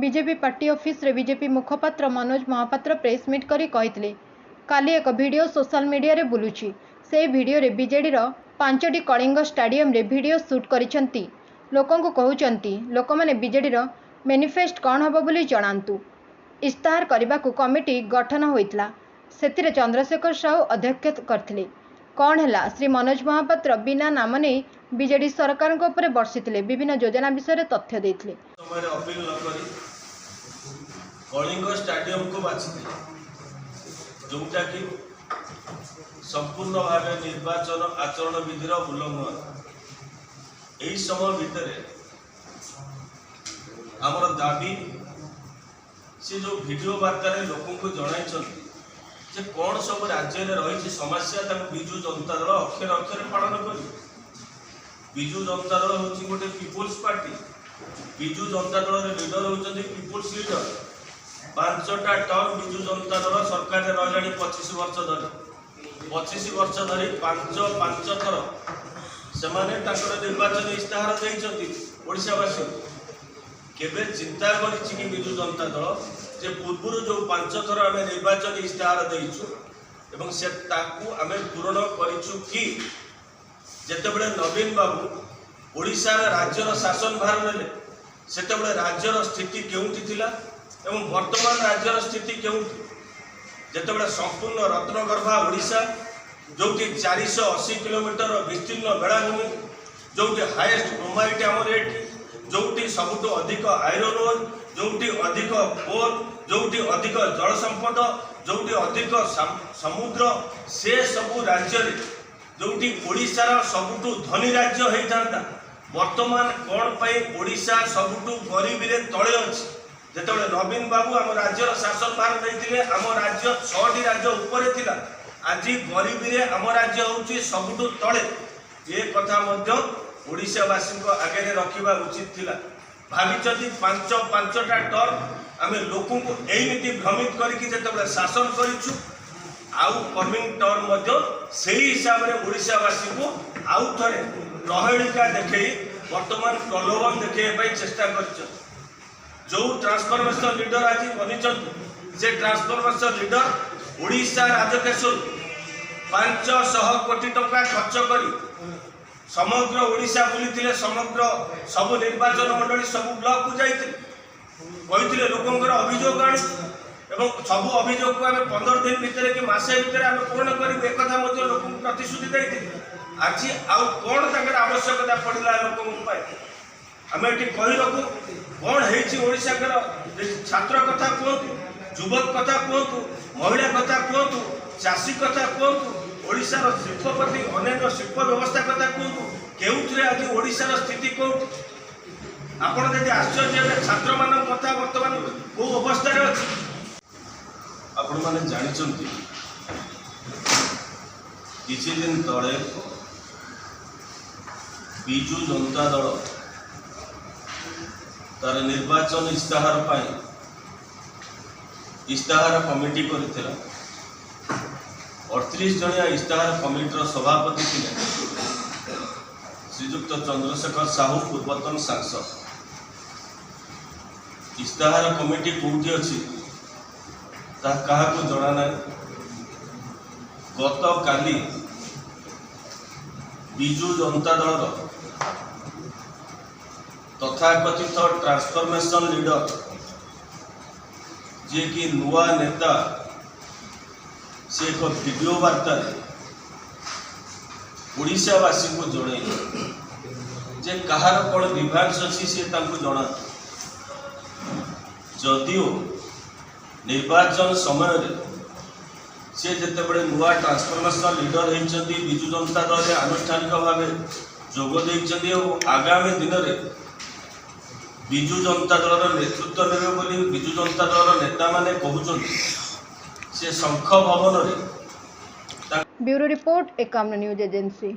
BJP party office रे BJP मुखपात्र Manoj Mohapatra press meet करी कहितले काली एक वीडियो सोशल मीडिया रे बुलुची। से वीडियो रे बीजेडी रो 5टी कलिंग स्टेडियम रे वीडियो शूट करिसंती। लोकन को कहउचंती लोक माने बीजेडी रो मैनिफेस्ट कोन हबो बोली जणांतु। इस्ताहार करबा को कमिटी गठन होइतला। सेतिरे चंद्रशेखर साहू अध्यक्ष करथिले। कौन है श्री मनोज महापात्र बिना नाम नहीं बीजेडी सरकार ऊपर बर्षिले विभिन्न योजना विषय तथ्य देते कलिंग स्टेडियम को बाछी जोटा कि संपूर्ण भाव निर्वाचन आचरण विधिर उल्लंघन। यही समय भितर आमर दाबी से जो वीडियो वार्ता लोक को जन जे कौन सब राज्य में रही समस्या विजु जनता दल अक्षर अक्षर पालन कर। विजु जनता दल हूँ गोटे people's party. Biju Janata Dal leader होती people's leader. 5टा term Biju Janata Dal सरकार में रही 25 वर्ष धरी 25 वर्ष धरी 5 थर से निर्वाचन इस्ताहार देती ओडावासी केवे चिंता कर विजु जनता दल जे पूर्व जो 5 थर आम निर्वाचन इस्ताहार देचु एवं से ताकू आम पूरण करिछु कि जेतेबेले नवीन बाबू ओडिशा राज्यर शासन भार नेले सेतेबेले राज्यर स्थिति केउंटी थिला एवं वर्तमान राज्यर स्थिति केउंटी। जेतेबेले संपूर्ण रत्नगर्भा ओडिशा जोटी 480 किलोमीटर विस्तीर्ण बेलाभूमि जोटी हाईएस्ट ब्रोमाइट आमर एटी जोटी सबुठु अधिक आयरन ओर जोटी अधिक कोल जोटी अधिक जल संपद जोटी अधिक समुद्र से सबु राज्य जोटी ओडिशार सबुठु धनी राज्य होता वर्तमान कौन पाई ओडिशा सबुठु गरीबी रे तले अछि। जेतेबेले नवीन बाबू आम राज्यर शासन भार देथिले आम राज्य 6टी राज्य ऊपर थिला आज गरीबी रे आम राज्य होउची सबुठु तले। ए कथा मध्य ओडिशावासी आगे रखा उचित थिला। भावी 5टा टर्म आम लोक को एमती भ्रमित करके शासन करूँ आउ कमिंग टर्म से हिसाब से ओडिशावासी को आउ थे प्रहेलिका देखे वर्तमान प्रलोभन देखा चेष्टा कर। जो ट्रांसफॉर्मेशन लीडर आज बनी से ट्रांसफॉर्मेशन लीडर ओडिशा राजकेश्वर 500 कोटी टंका खर्च कर समग्र ओडिशा बुली समग्र सब निर्वाचन मंडली सब ब्लॉक को जाते कहते लोकंर अभियोग आनी सब अभियोग को आम 15 दिन भितर कि मासे भितर आम पूर्ण कर एक लोक प्रतिश्रुति देते आज आउ कौन तक आवश्यकता पड़ा लोक आम ये कही रखू कौन होशाकर छात्र कथा कहतु युवक कथा कहतु महिला कथा कहतु चाषी कथा कहतु ओडिशार शिल्पपति अन्य शिल्प व्यवस्था कथा कहतु केउथरे आज ओडिशार स्थिति कौन आपण जब आश्चर्य छात्र मान कथा वर्तमान को अवस्था अच्छी आपण मैंने जानी किसी दिन तले विजु जनता दल तार निर्वाचन इस्ताहार पाई इस्ताहार कमिटी कर 38 जनिया इस्ताहार कमिटर सभापति थे श्रीजुक्त चंद्रशेखर साहू पूर्वतन सांसद। इस्ताहार कमिटी कौटी अच्छी क्या जना ना। गत काली विजु जनता दल तथाकथित ट्रांसफॉर्मेशन लीडर जे कि नुआ नेता से एक वीडियो वार्ता ओडिशावासी को जन जे कहार कौन विभाग अच्छी सी जना जदिओ निर्वाचन समय से जितेबले नुआ ट्रांसफॉर्मेशन लीडर होती विजु जनता दल में आनुष्ठानिक भाव जोग आगामी दिन में विजु जनता दल नेतृत्व नेबे बोली विजु जनता दल नेता माने कहउछन्ति से शंख भवन रे। Bureau report Ekamra news agency.